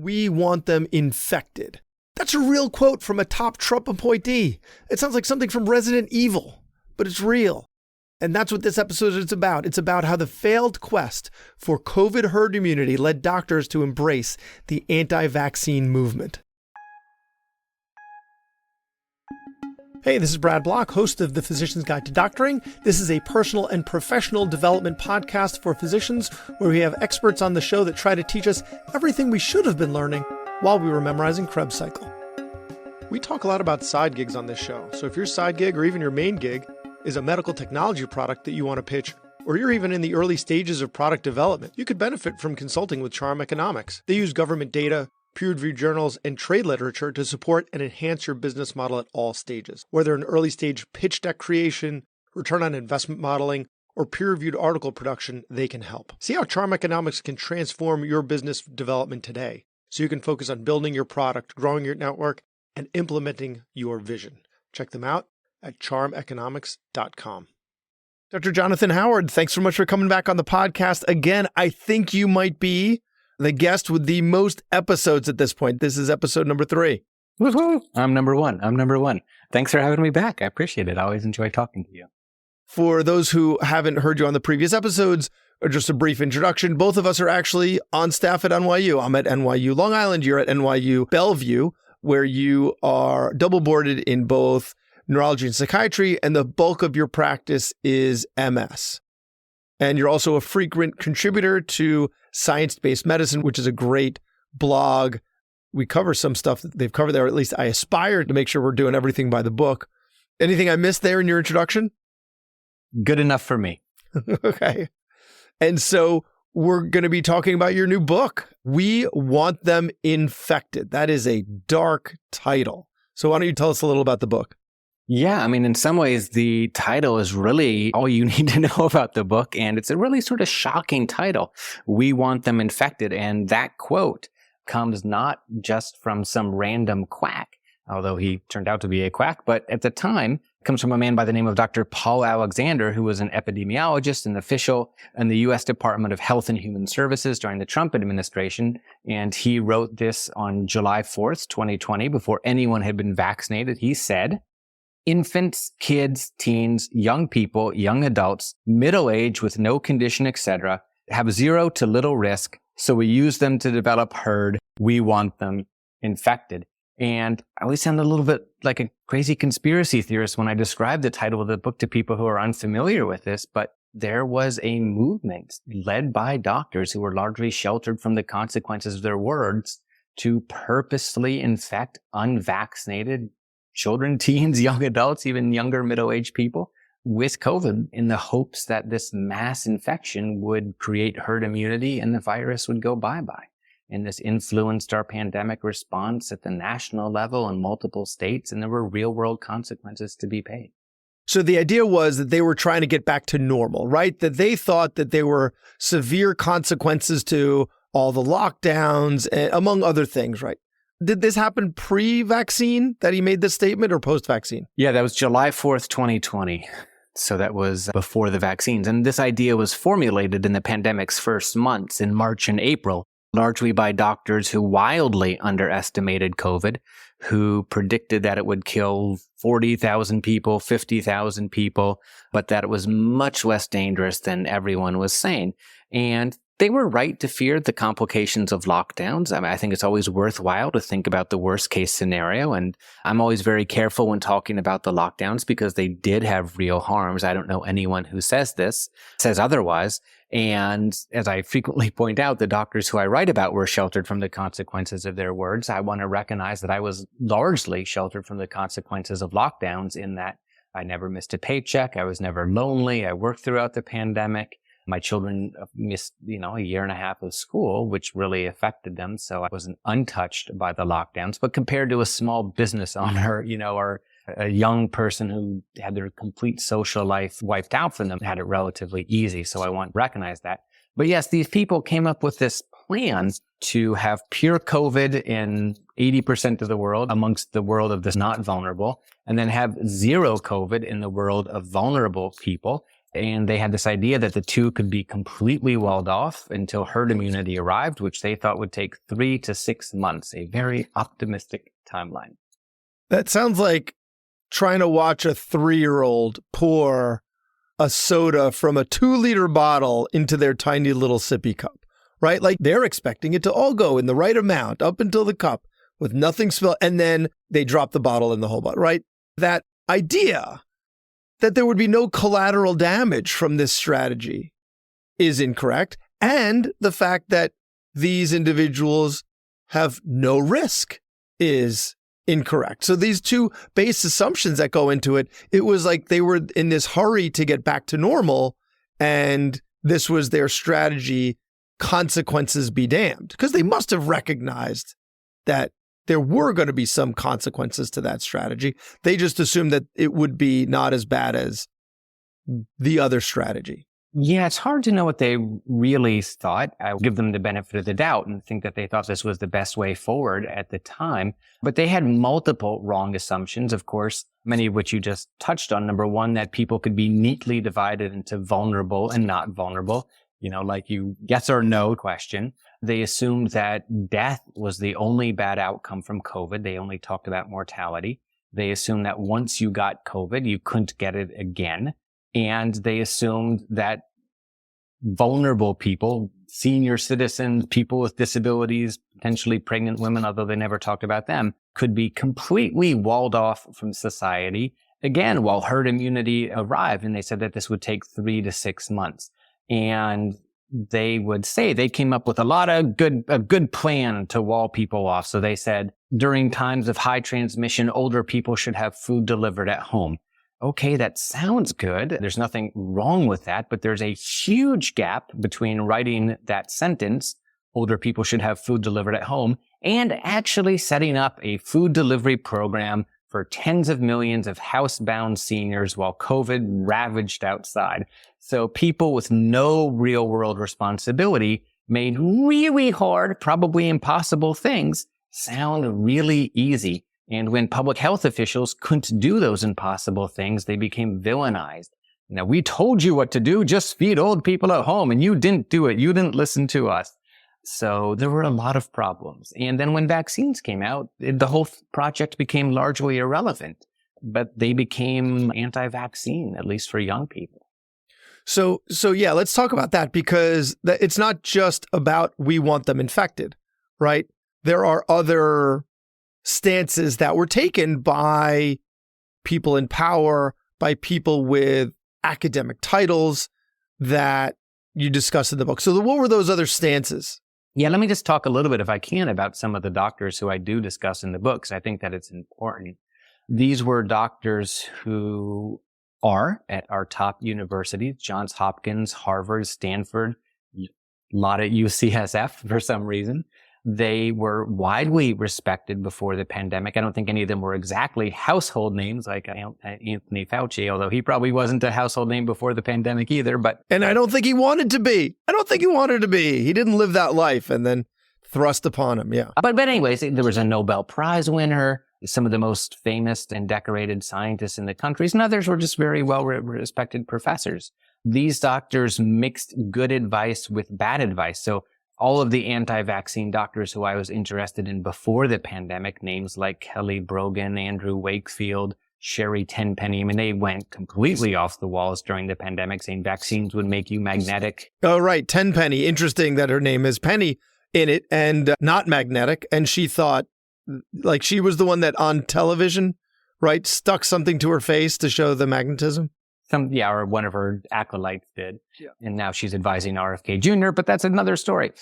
We want them infected. That's a real quote from a top Trump appointee. It sounds like something from Resident Evil, but it's real. And that's what this episode is about. It's about how the failed quest for COVID herd immunity led doctors to embrace the anti-vaccine movement. Hey, this is Brad Block, host of The Physician's Guide to Doctoring. This is a personal and professional development podcast for physicians where we have experts on the show that try to teach us everything we should have been learning while we were memorizing Krebs cycle. We talk a lot about side gigs on this show. So if your side gig or even your main gig is a medical technology product that you want to pitch, or you're even in the early stages of product development, you could benefit from consulting with Charm Economics. They use government data, peer-reviewed journals, and trade literature to support and enhance your business model at all stages. Whether in early stage pitch deck creation, return on investment modeling, or peer-reviewed article production, they can help. See how Charm Economics can transform your business development today, so you can focus on building your product, growing your network, and implementing your vision. Check them out at charmeconomics.com. Dr. Jonathan Howard, thanks so much for coming back on the podcast. Again, I think you might be the guest with the most episodes at this point. This is episode number 3. Woohoo! I'm number one. Thanks for having me back. I appreciate it. I always enjoy talking to you. For those who haven't heard you on the previous episodes, or just a brief introduction, both of us are actually on staff at NYU. I'm at NYU Long Island. You're at NYU Bellevue, where you are double boarded in both neurology and psychiatry, and the bulk of your practice is MS. And you're also a frequent contributor to Science-Based Medicine, which is a great blog. We cover some stuff that they've covered there, or at least I aspire to make sure we're doing everything by the book. Anything I missed there in your introduction? Good enough for me. Okay. And so we're going to be talking about your new book, We Want Them Infected. That is a dark title. So why don't you tell us a little about the book? Yeah, I mean, in some ways, the title is really all you need to know about the book. And it's a really sort of shocking title. We want them infected. And that quote comes not just from some random quack, although he turned out to be a quack, but at the time comes from a man by the name of Dr. Paul Alexander, who was an epidemiologist and official in the U.S. Department of Health and Human Services during the Trump administration. And he wrote this on July 4th, 2020, before anyone had been vaccinated. He said, "Infants, kids, teens, young people, young adults, middle age with no condition, etc., have zero to little risk, so we use them to develop herd. We want them infected." And I always sound a little bit like a crazy conspiracy theorist when I describe the title of the book to people who are unfamiliar with this, but there was a movement led by doctors who were largely sheltered from the consequences of their words to purposely infect unvaccinated children, teens, young adults, even younger middle-aged people with COVID in the hopes that this mass infection would create herd immunity and the virus would go bye-bye. And this influenced our pandemic response at the national level in multiple states, and there were real-world consequences to be paid. So the idea was that they were trying to get back to normal, right? That they thought that there were severe consequences to all the lockdowns, among other things, right? Did this happen pre-vaccine that he made this statement or post-vaccine? Yeah, that was July 4th, 2020. So that was before the vaccines. And this idea was formulated in the pandemic's first months in March and April, largely by doctors who wildly underestimated COVID, who predicted that it would kill 40,000 people, 50,000 people, but that it was much less dangerous than everyone was saying. And they were right to fear the complications of lockdowns. I mean, I think it's always worthwhile to think about the worst case scenario. And I'm always very careful when talking about the lockdowns because they did have real harms. I don't know anyone who says otherwise. And as I frequently point out, the doctors who I write about were sheltered from the consequences of their words. I want to recognize that I was largely sheltered from the consequences of lockdowns in that I never missed a paycheck. I was never lonely. I worked throughout the pandemic. My children missed, a year and a half of school, which really affected them. So I wasn't untouched by the lockdowns. But compared to a small business owner, or a young person who had their complete social life wiped out from them, had it relatively easy. So I want to recognize that. But yes, these people came up with this plan to have pure COVID in 80% of the world amongst the world of the not vulnerable, and then have zero COVID in the world of vulnerable people. And they had this idea that the two could be completely walled off until herd immunity arrived, which they thought would take 3 to 6 months, a very optimistic timeline. That sounds like trying to watch a 3-year-old pour a soda from a 2-liter bottle into their tiny little sippy cup, right? Like they're expecting it to all go in the right amount up until the cup with nothing spilled, and then they drop the bottle in the whole bottle, right? That idea that there would be no collateral damage from this strategy is incorrect. And the fact that these individuals have no risk is incorrect. So these two base assumptions that go into it, it was like they were in this hurry to get back to normal, and this was their strategy, consequences be damned, because they must have recognized that there were going to be some consequences to that strategy. They just assumed that it would be not as bad as the other strategy. Yeah, it's hard to know what they really thought. I give them the benefit of the doubt and think that they thought this was the best way forward at the time. But they had multiple wrong assumptions, of course, many of which you just touched on. Number one, that people could be neatly divided into vulnerable and not vulnerable. Like yes or no question. They assumed that death was the only bad outcome from COVID. They only talked about mortality. They assumed that once you got COVID, you couldn't get it again. And they assumed that vulnerable people, senior citizens, people with disabilities, potentially pregnant women, although they never talked about them, could be completely walled off from society, again, while herd immunity arrived. And they said that this would take 3 to 6 months. And they would say they came up with a good plan to wall people off. So they said during times of high transmission, older people should have food delivered at home. Okay, that sounds good. There's nothing wrong with that, but there's a huge gap between writing that sentence, older people should have food delivered at home, and actually setting up a food delivery program for tens of millions of housebound seniors while COVID ravaged outside. So people with no real world responsibility made really hard, probably impossible things sound really easy. And when public health officials couldn't do those impossible things, they became villainized. Now, we told you what to do, just feed old people at home, and you didn't do it. You didn't listen to us. So there were a lot of problems. And then when vaccines came out, the whole project became largely irrelevant, but they became anti-vaccine, at least for young people. So yeah, let's talk about that, because it's not just about we want them infected, right? There are other stances that were taken by people in power, by people with academic titles that you discuss in the book. So what were those other stances? Yeah, let me just talk a little bit, if I can, about some of the doctors who I do discuss in the book, because I think that it's important. These were doctors who are at our top universities, Johns Hopkins, Harvard, Stanford, a lot at UCSF for some reason. They were widely respected before the pandemic. I don't think any of them were exactly household names like Anthony Fauci, although he probably wasn't a household name before the pandemic either. And I don't think he wanted to be. He didn't live that life and then thrust upon him. Yeah. But anyways, there was a Nobel Prize winner, some of the most famous and decorated scientists in the country, and others were just very well-respected professors. These doctors mixed good advice with bad advice. So all of the anti-vaccine doctors who I was interested in before the pandemic, names like Kelly Brogan, Andrew Wakefield, Sherry Tenpenny, I mean, they went completely off the walls during the pandemic, saying vaccines would make you magnetic. Oh, right. Tenpenny. Interesting that her name is Penny in it and not magnetic. And she thought, like, she was the one that on television, right, stuck something to her face to show the magnetism. Or one of her acolytes did. Yeah. And now she's advising RFK Jr., but that's another story.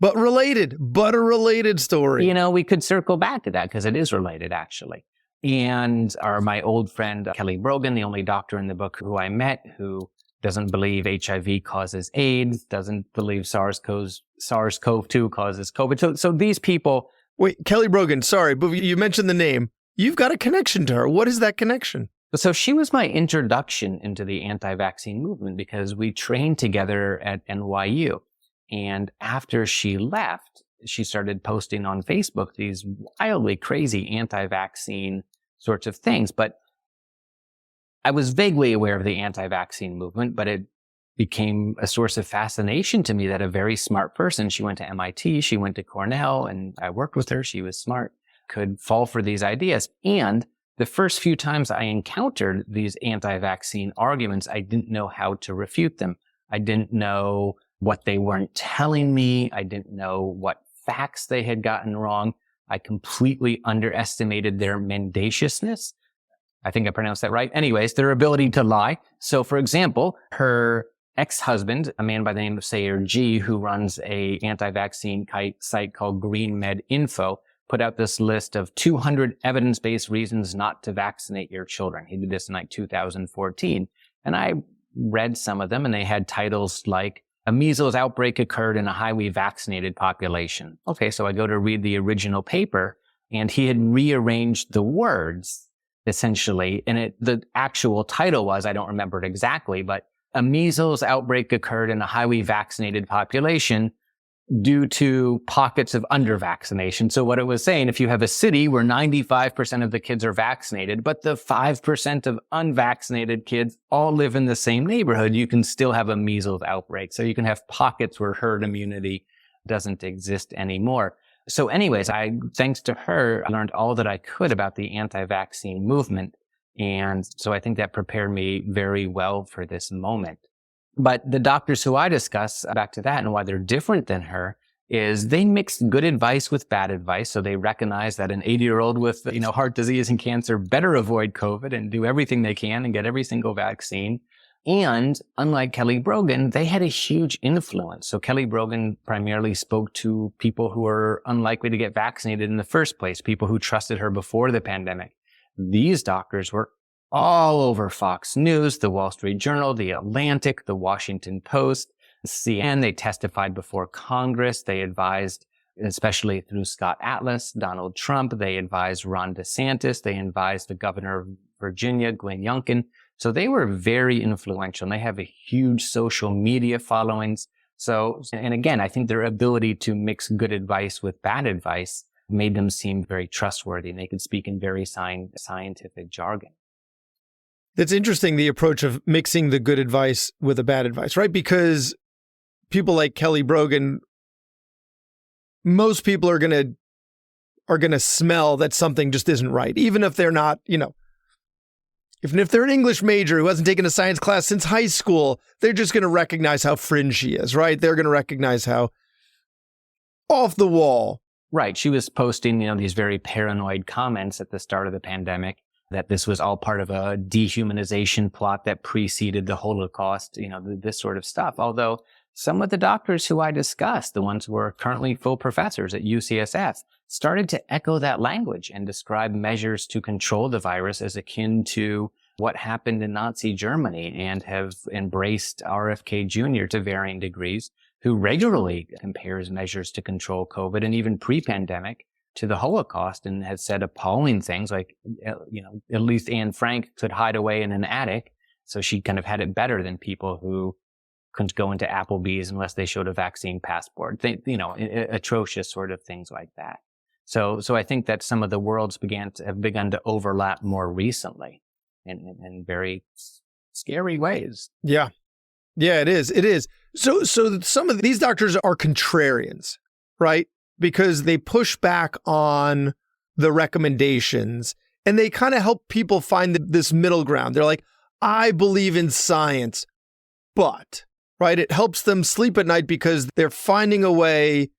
But a related story. We could circle back to that because it is related, actually. And my old friend, Kelly Brogan, the only doctor in the book who I met, who doesn't believe HIV causes AIDS, doesn't believe SARS-CoV-2 causes COVID. So these people... Wait, Kelly Brogan, sorry, but you mentioned the name. You've got a connection to her. What is that connection? So she was my introduction into the anti-vaccine movement because we trained together at NYU. And after she left, she started posting on Facebook these wildly crazy anti-vaccine sorts of things. But I was vaguely aware of the anti-vaccine movement, but it became a source of fascination to me that a very smart person, she went to MIT, she went to Cornell, and I worked with her, she was smart, could fall for these ideas. And the first few times I encountered these anti-vaccine arguments, I didn't know how to refute them. I didn't know what they weren't telling me. I didn't know what facts they had gotten wrong. I completely underestimated their mendaciousness. I think I pronounced that right. Anyways, their ability to lie. So, for example, her ex-husband, a man by the name of Sayer G, who runs a anti-vaccine site called Green Med Info, put out this list of 200 evidence-based reasons not to vaccinate your children. He did this in 2014. And I read some of them, and they had titles like, a measles outbreak occurred in a highly vaccinated population. Okay, so I go to read the original paper, and he had rearranged the words, essentially. And the actual title was, I don't remember it exactly, but a measles outbreak occurred in a highly vaccinated population due to pockets of undervaccination. So what it was saying, if you have a city where 95% of the kids are vaccinated, but the 5% of unvaccinated kids all live in the same neighborhood, you can still have a measles outbreak. So you can have pockets where herd immunity doesn't exist anymore. So anyways, thanks to her, I learned all that I could about the anti-vaccine movement. And so I think that prepared me very well for this moment. But the doctors who I discuss, back to that and why they're different than her, is they mix good advice with bad advice. So they recognize that an 80-year-old with, heart disease and cancer better avoid COVID and do everything they can and get every single vaccine. And unlike Kelly Brogan, they had a huge influence. So Kelly Brogan primarily spoke to people who were unlikely to get vaccinated in the first place, people who trusted her before the pandemic. These doctors were all over Fox News, the Wall Street Journal, the Atlantic, the Washington Post, CNN. They testified before Congress. They advised, especially through Scott Atlas, Donald Trump. They advised Ron DeSantis. They advised the governor of Virginia, Glenn Youngkin. So they were very influential, and they have a huge social media followings. So, and again, I think their ability to mix good advice with bad advice made them seem very trustworthy, and they could speak in very scientific jargon. That's interesting, the approach of mixing the good advice with the bad advice, right? Because people like Kelly Brogan, most people are going to smell that something just isn't right, even if they're not, if they're an English major who hasn't taken a science class since high school, they're just going to recognize how fringe she is, right? They're going to recognize how off the wall. Right. She was posting, these very paranoid comments at the start of the pandemic, that this was all part of a dehumanization plot that preceded the Holocaust, this sort of stuff. Although some of the doctors who I discussed, the ones who are currently full professors at UCSF, started to echo that language and describe measures to control the virus as akin to what happened in Nazi Germany, and have embraced RFK Jr. to varying degrees, who regularly compares measures to control COVID, and even pre-pandemic, to the Holocaust, and has said appalling things like, at least Anne Frank could hide away in an attic. So she kind of had it better than people who couldn't go into Applebee's unless they showed a vaccine passport. Atrocious sort of things like that. So I think that some of the worlds have begun to overlap more recently in very scary ways. Yeah. Yeah, it is. It is. So some of these doctors are contrarians, right? Because they push back on the recommendations and they kind of help people find this middle ground. They're like, I believe in science, but, right? It helps them sleep at night because they're finding a way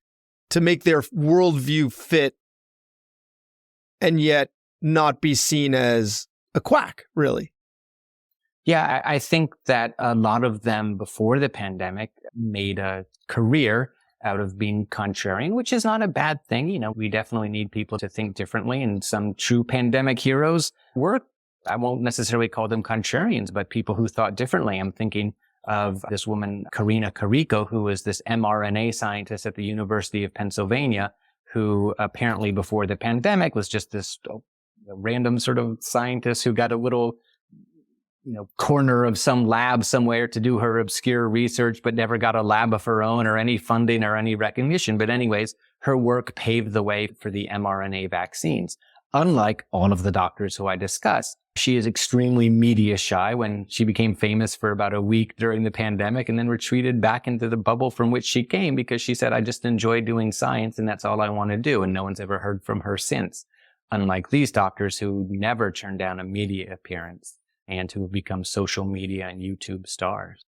to make their worldview fit and yet not be seen as a quack, really. Yeah, I think that a lot of them before the pandemic made a career out of being contrarian, which is not a bad thing. We definitely need people to think differently, and some true pandemic heroes were, I won't necessarily call them contrarians, but people who thought differently. I'm thinking of this woman, Karina Carico, who was this mRNA scientist at the University of Pennsylvania, who apparently before the pandemic was just this random sort of scientist who got a little corner of some lab somewhere to do her obscure research, but never got a lab of her own or any funding or any recognition. But anyways, her work paved the way for the mRNA vaccines. Unlike all of the doctors who I discuss, She is extremely media shy when she became famous for about a week during the pandemic and then retreated back into the bubble from which she came because she said, I just enjoy doing science and that's all I want to do. And no one's ever heard from her since. Unlike these doctors who never turned down a media appearance and who have become social media and YouTube stars.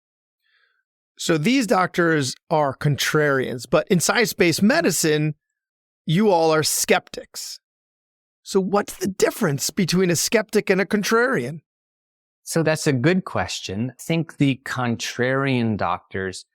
So these doctors are contrarians, but in science-based medicine, you all are skeptics. So what's the difference between a skeptic and a contrarian? So that's a good question. I think the contrarian doctors,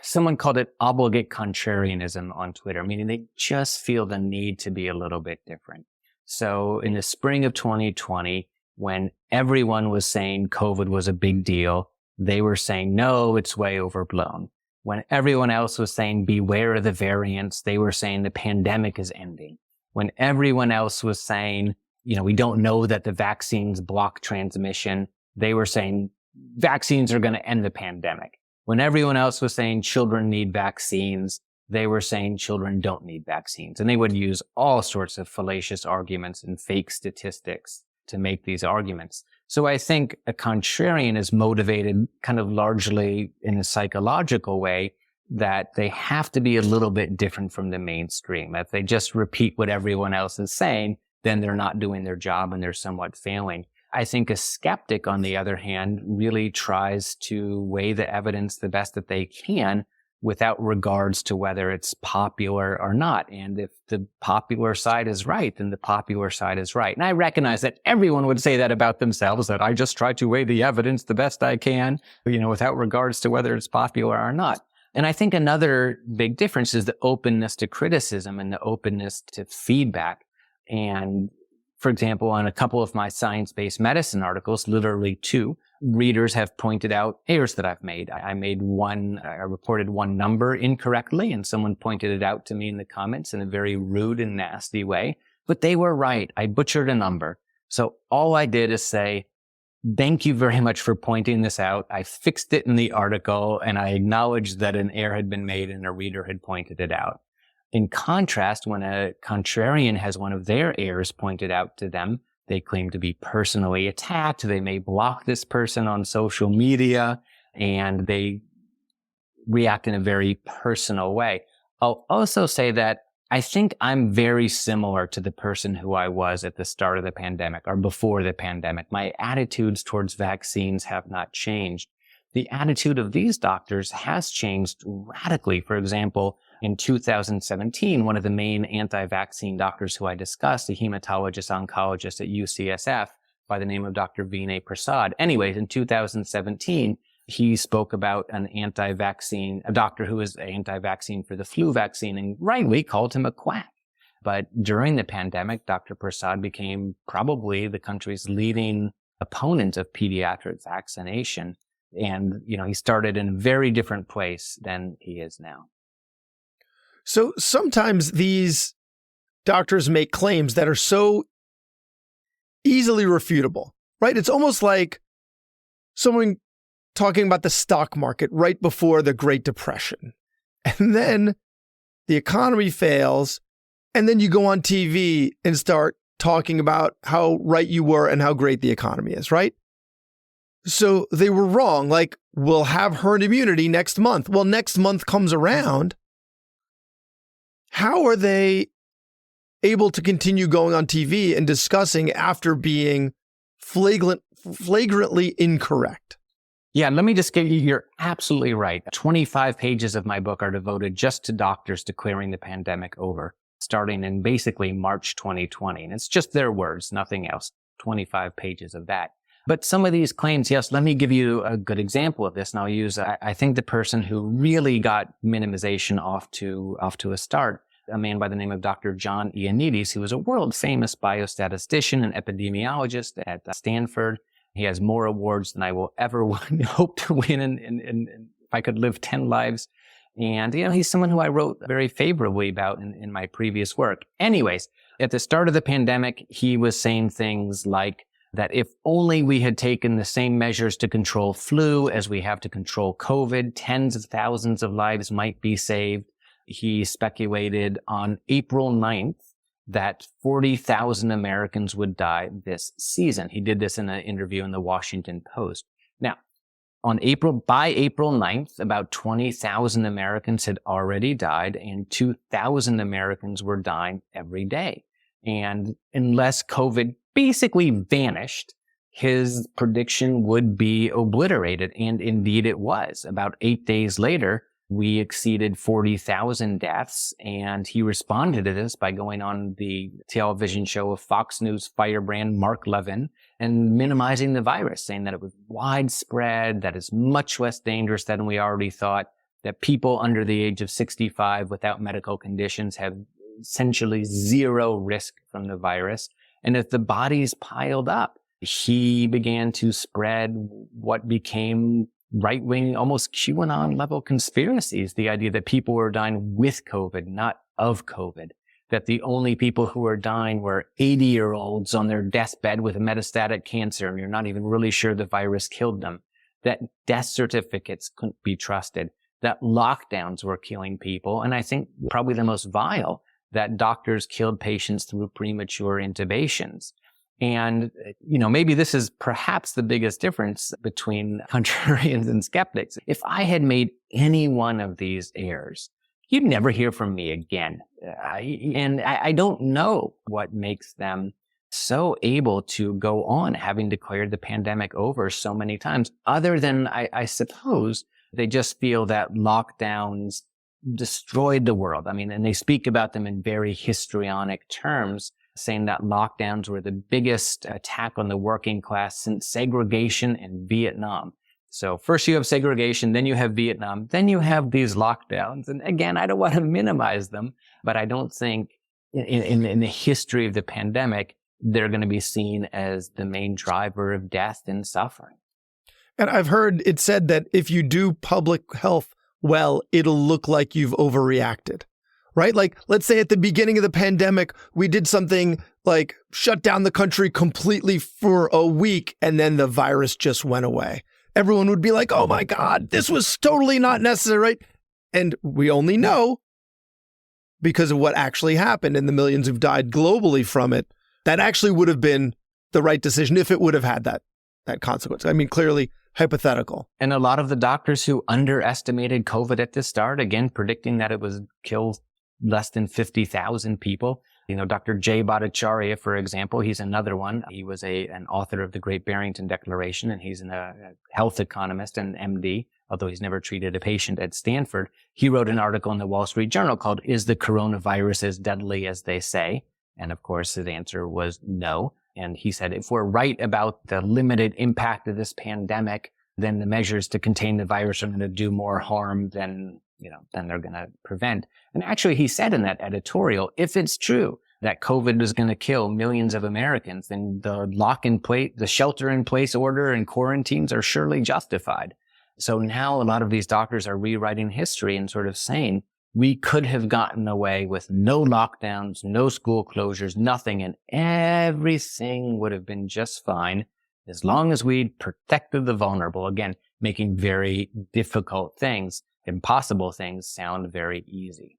someone called it obligate contrarianism on Twitter, meaning they just feel the need to be a little bit different. So in the spring of 2020, when everyone was saying COVID was a big deal, they were saying, no, it's way overblown. When everyone else was saying, beware of the variants, they were saying the pandemic is ending. When everyone else was saying, we don't know that the vaccines block transmission, they were saying vaccines are going to end the pandemic. When everyone else was saying children need vaccines, they were saying children don't need vaccines. And they would use all sorts of fallacious arguments and fake statistics to make these arguments. So I think a contrarian is motivated kind of largely in a psychological way that they have to be a little bit different from the mainstream. If they just repeat what everyone else is saying, then they're not doing their job and they're somewhat failing. I think a skeptic, on the other hand, really tries to weigh the evidence the best that they can without regards to whether it's popular or not. And if the popular side is right, then the popular side is right. And I recognize that everyone would say that about themselves, that I just try to weigh the evidence the best I can, without regards to whether it's popular or not. And I think another big difference is the openness to criticism and the openness to feedback. And for example, on a couple of my science-based medicine articles, literally 2, readers have pointed out errors that I've made. I reported one number incorrectly and someone pointed it out to me in the comments in a very rude and nasty way, but they were right. I butchered a number. So all I did is say, thank you very much for pointing this out. I fixed it in the article and I acknowledged that an error had been made and a reader had pointed it out. In contrast, when a contrarian has one of their errors pointed out to them, they claim to be personally attacked. They may block this person on social media and they react in a very personal way. I'll also say that I think I'm very similar to the person who I was at the start of the pandemic or before the pandemic. My attitudes towards vaccines have not changed. The attitude of these doctors has changed radically. For example, in 2017, one of the main anti-vaccine doctors who I discussed, a hematologist oncologist at UCSF by the name of Dr. Vinay Prasad. Anyways, in 2017, he spoke about a doctor who was anti-vaccine for the flu vaccine and rightly called him a quack. But during the pandemic, Dr. Prasad became probably the country's leading opponent of pediatric vaccination. And, he started in a very different place than he is now. So sometimes these doctors make claims that are so easily refutable, right? It's almost like someone talking about the stock market right before the Great Depression. And then the economy fails, and then you go on TV and start talking about how right you were and how great the economy is, right? So they were wrong. Like, we'll have herd immunity next month. Well, next month comes around. How are they able to continue going on TV and discussing after being flagrantly incorrect? Yeah, let me just give you, you're absolutely right. 25 pages of my book are devoted just to doctors declaring the pandemic over, starting in basically March 2020. And it's just their words, nothing else. 25 pages of that. But some of these claims, yes, let me give you a good example of this. And I'll use, I think the person who really got minimization off to a start, a man by the name of Dr. John Ioannidis, who was a world famous biostatistician and epidemiologist at Stanford. He has more awards than I will ever hope to win if I could live 10 lives. And, he's someone who I wrote very favorably about in my previous work. Anyways, at the start of the pandemic, he was saying things like that if only we had taken the same measures to control flu as we have to control COVID, tens of thousands of lives might be saved. He speculated on April 9th that 40,000 Americans would die this season. He did this in an interview in the Washington Post. Now, by April 9th, about 20,000 Americans had already died, and 2,000 Americans were dying every day. And unless COVID basically vanished, his prediction would be obliterated. And indeed it was. About 8 days later, we exceeded 40,000 deaths, and he responded to this by going on the television show of Fox News firebrand Mark Levin and minimizing the virus, saying that it was widespread, that it's much less dangerous than we already thought, that people under the age of 65 without medical conditions have essentially zero risk from the virus. And if the bodies piled up, he began to spread what became right-wing, almost QAnon-level conspiracies, the idea that people were dying with COVID, not of COVID, that the only people who were dying were 80-year-olds on their deathbed with metastatic cancer, and you're not even really sure the virus killed them, that death certificates couldn't be trusted, that lockdowns were killing people, and I think probably the most vile, that doctors killed patients through premature intubations. And, maybe this is perhaps the biggest difference between contrarians and skeptics. If I had made any one of these errors, you'd never hear from me again. I don't know what makes them so able to go on having declared the pandemic over so many times, other than, I suppose, they just feel that lockdowns destroyed the world. And they speak about them in very histrionic terms, saying that lockdowns were the biggest attack on the working class since segregation and Vietnam. So first you have segregation, then you have Vietnam, then you have these lockdowns. And again, I don't want to minimize them, but I don't think in the history of the pandemic, they're going to be seen as the main driver of death and suffering. And I've heard it said that if you do public health well, it'll look like you've overreacted. Right? Like, let's say at the beginning of the pandemic, we did something like shut down the country completely for a week, and then the virus just went away. Everyone would be like, oh my God, this was totally not necessary, right? And we only know because of what actually happened and the millions who've died globally from it, that actually would have been the right decision if it would have had that consequence. Clearly hypothetical. And a lot of the doctors who underestimated COVID at the start, again, predicting that it was kill less than 50,000 people. Dr. Jay Bhattacharya, for example, he's another one. He was an author of the Great Barrington Declaration, and he's a health economist and MD, although he's never treated a patient at Stanford. He wrote an article in the Wall Street Journal called, "Is the Coronavirus as Deadly as They Say?" And of course, his answer was no. And he said, if we're right about the limited impact of this pandemic, then the measures to contain the virus are going to do more harm than they're going to prevent. And actually, he said in that editorial, if it's true that COVID is going to kill millions of Americans, then the shelter-in-place order and quarantines are surely justified. So now a lot of these doctors are rewriting history and sort of saying, we could have gotten away with no lockdowns, no school closures, nothing, and everything would have been just fine as long as we'd protected the vulnerable. Again, making very difficult things, impossible things sound very easy.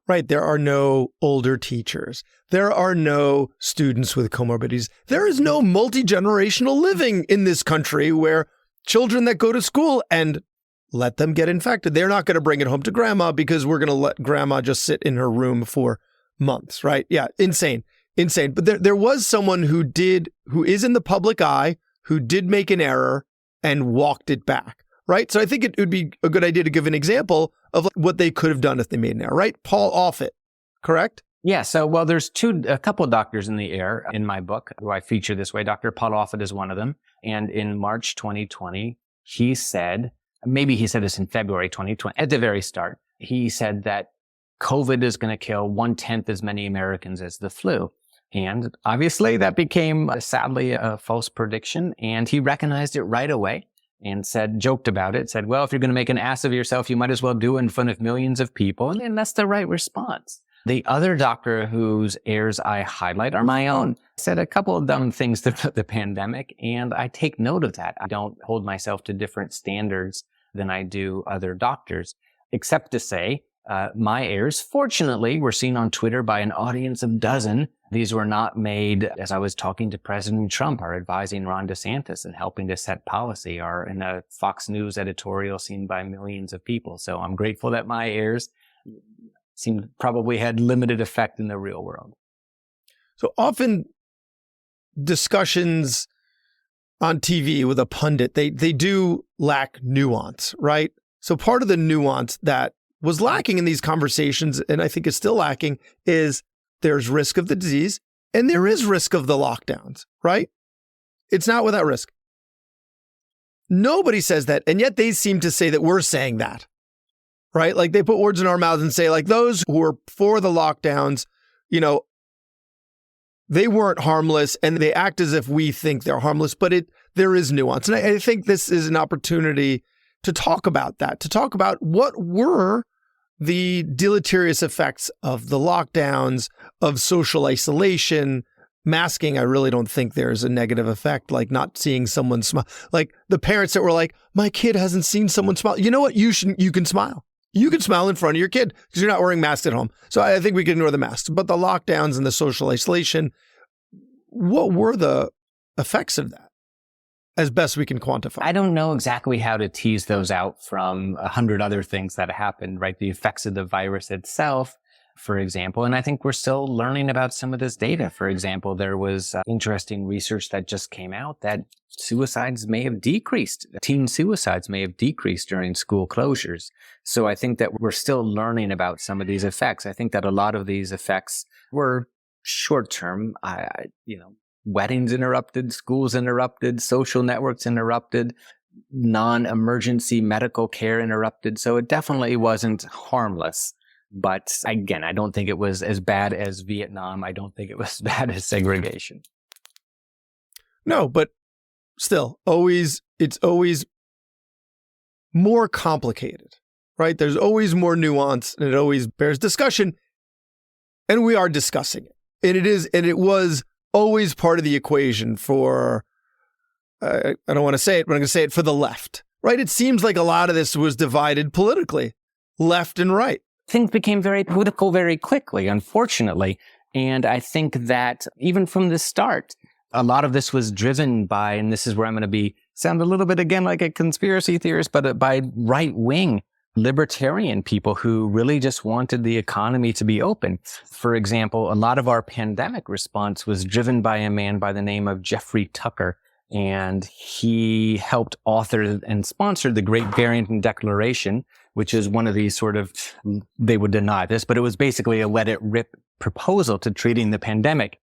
Right. There are no older teachers. There are no students with comorbidities. There is no multi-generational living in this country where children that go to school and let them get infected. They're not going to bring it home to grandma because we're going to let grandma just sit in her room for months, right? Yeah, insane. But there was someone who is in the public eye, who did make an error and walked it back, right? So I think it would be a good idea to give an example of what they could have done if they made an error, right? Paul Offit, correct? Yeah. So, there's a couple of doctors in the air in my book who I feature this way. Dr. Paul Offit is one of them. And in March 2020, he said, maybe he said this in February 2020, at the very start, he said that COVID is going to kill 1/10 as many Americans as the flu. And obviously that became, sadly, a false prediction. And he recognized it right away and joked about it, said, well, if you're going to make an ass of yourself, you might as well do it in front of millions of people. And that's the right response. The other doctor whose errors I highlight are my own. I said a couple of dumb things throughout the pandemic, and I take note of that. I don't hold myself to different standards than I do other doctors, except to say, my heirs, fortunately, were seen on Twitter by an audience of dozen. These were not made as I was talking to President Trump or advising Ron DeSantis and helping to set policy, or in a Fox News editorial seen by millions of people. So I'm grateful that my heirs probably had limited effect in the real world. So often discussions on TV with a pundit, they do lack nuance, right? So part of the nuance that was lacking in these conversations, and I think is still lacking, is there's risk of the disease and there is risk of the lockdowns, right? It's not without risk. Nobody says that, and yet they seem to say that we're saying that, right? Like they put words in our mouths and say, like, those who are for the lockdowns, they weren't harmless, and they act as if we think they're harmless, but there is nuance. And I think this is an opportunity to talk about that, to talk about what were the deleterious effects of the lockdowns, of social isolation. Masking, I really don't think there's a negative effect, like not seeing someone smile. Like the parents that were like, my kid hasn't seen someone smile. You know what? You can smile. You can smile in front of your kid because you're not wearing masks at home. So I think we can ignore the masks. But the lockdowns and the social isolation, what were the effects of that as best we can quantify? I don't know exactly how to tease those out from 100 other things that happened, right? The effects of the virus itself, for example. And I think we're still learning about some of this data. For example, there was interesting research that just came out that suicides may have decreased. Teen suicides may have decreased during school closures. So I think that we're still learning about some of these effects. I think that a lot of these effects were short-term, weddings interrupted, schools interrupted, social networks interrupted, non-emergency medical care interrupted. So it definitely wasn't harmless. But again, I don't think it was as bad as Vietnam. I don't think it was as bad as segregation. No, but still, it's always more complicated, right? There's always more nuance, and it always bears discussion. And we are discussing it. And it was always part of the equation for, I don't want to say it, but I'm going to say it, for the left, right? It seems like a lot of this was divided politically, left and right. Things became very political very quickly, unfortunately. And I think that even from the start, a lot of this was driven by, and this is where I'm going to sound a little bit again like a conspiracy theorist, but by right-wing libertarian people who really just wanted the economy to be open. For example, a lot of our pandemic response was driven by a man by the name of Jeffrey Tucker, and he helped author and sponsor the Great Barrington Declaration, which is one of these sort of, they would deny this, but it was basically a let it rip proposal to treating the pandemic.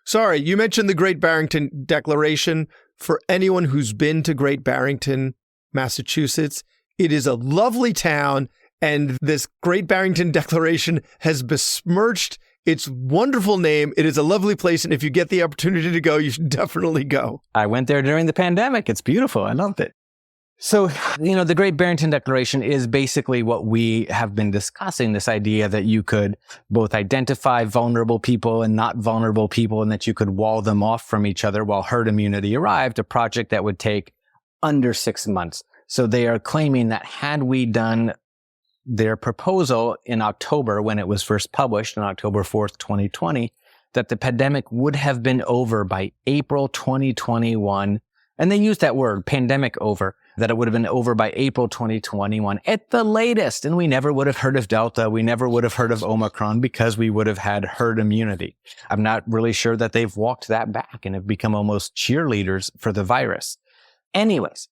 Sorry, you mentioned the Great Barrington Declaration. For anyone who's been to Great Barrington, Massachusetts, it is a lovely town, and this Great Barrington Declaration has besmirched its wonderful name. It is a lovely place, and if you get the opportunity to go, you should definitely go. I went there during the pandemic. It's beautiful. I loved it. So, the Great Barrington Declaration is basically what we have been discussing, this idea that you could both identify vulnerable people and not vulnerable people, and that you could wall them off from each other while herd immunity arrived, a project that would take under 6 months. So they are claiming that had we done their proposal in October, when it was first published on October 4th, 2020, that the pandemic would have been over by April 2021. And they used that word, pandemic over, that it would have been over by April 2021 at the latest. And we never would have heard of Delta. We never would have heard of Omicron because we would have had herd immunity. I'm not really sure that they've walked that back and have become almost cheerleaders for the virus. Anyways,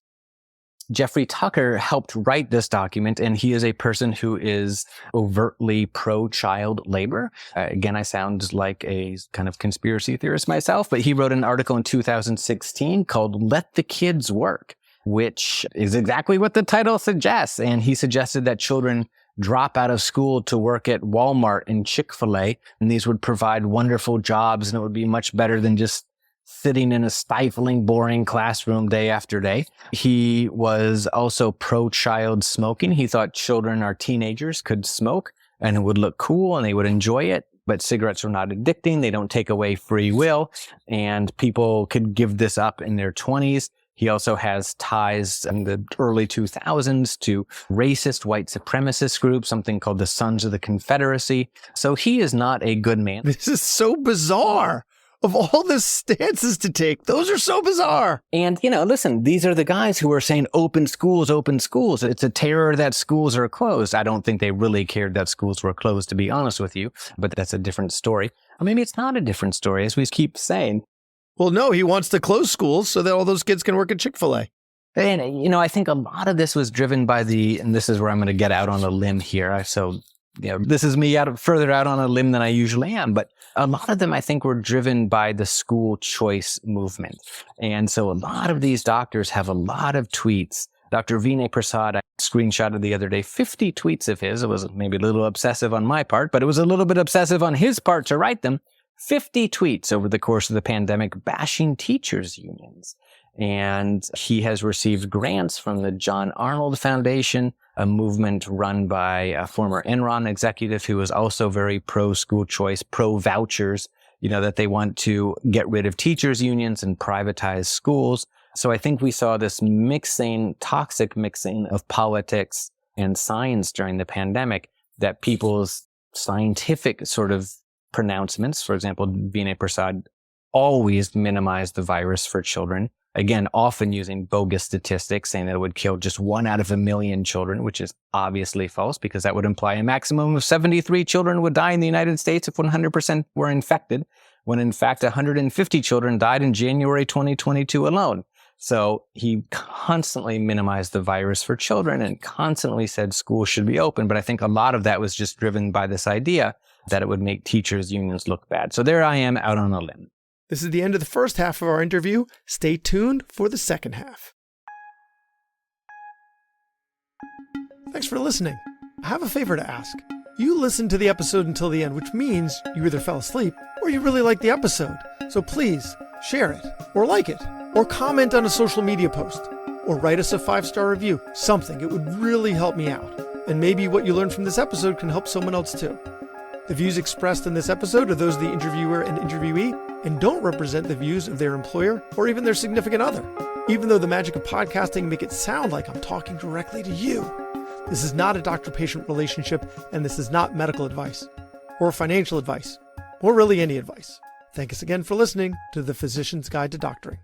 Jeffrey Tucker helped write this document, and he is a person who is overtly pro-child labor. Again, I sound like a kind of conspiracy theorist myself, but he wrote an article in 2016 called Let the Kids Work, which is exactly what the title suggests. And he suggested that children drop out of school to work at Walmart and Chick-fil-A, and these would provide wonderful jobs, and it would be much better than just sitting in a stifling, boring classroom day after day. He was also pro-child smoking. He thought children or teenagers could smoke and it would look cool and they would enjoy it. But cigarettes are not addicting. They don't take away free will. And people could give this up in their 20s. He also has ties in the early 2000s to racist white supremacist groups, something called the Sons of the Confederacy. So he is not a good man. This is so bizarre. Of all the stances to take, those are so bizarre. And, listen, these are the guys who are saying open schools, open schools. It's a terror that schools are closed. I don't think they really cared that schools were closed, to be honest with you, but that's a different story. Or maybe it's not a different story, as we keep saying. Well, no, he wants to close schools so that all those kids can work at Chick-fil-A. And, I think a lot of this was driven by and this is where I'm going to get out on a limb here. So, this is me further out on a limb than I usually am, but a lot of them I think were driven by the school choice movement. And so a lot of these doctors have a lot of tweets. Dr. Vinay Prasad, I screenshotted the other day, 50 tweets of his. It was maybe a little obsessive on my part, but it was a little bit obsessive on his part to write them. 50 tweets over the course of the pandemic bashing teachers' unions. And he has received grants from the John Arnold Foundation, a movement run by a former Enron executive who was also very pro-school choice, pro-vouchers, that they want to get rid of teachers' unions and privatize schools. So I think we saw this toxic mixing of politics and science during the pandemic, that people's scientific sort of pronouncements, for example, Vinay Prasad always minimized the virus for children. Again, often using bogus statistics, saying that it would kill just 1 out of 1 million children, which is obviously false, because that would imply a maximum of 73 children would die in the United States if 100% were infected, when in fact 150 children died in January 2022 alone. So he constantly minimized the virus for children and constantly said schools should be open. But I think a lot of that was just driven by this idea that it would make teachers' unions look bad. So there I am out on a limb. This is the end of the first half of our interview. Stay tuned for the second half. Thanks for listening. I have a favor to ask. You listened to the episode until the end, which means you either fell asleep or you really liked the episode. So please share it, or like it, or comment on a social media post, or write us a 5-star review. Something. It would really help me out. And maybe what you learned from this episode can help someone else too. The views expressed in this episode are those of the interviewer and interviewee, and don't represent the views of their employer or even their significant other. Even though the magic of podcasting make it sound like I'm talking directly to you. This is not a doctor-patient relationship, and this is not medical advice, or financial advice, or really any advice. Thank us again for listening to The Physician's Guide to Doctoring.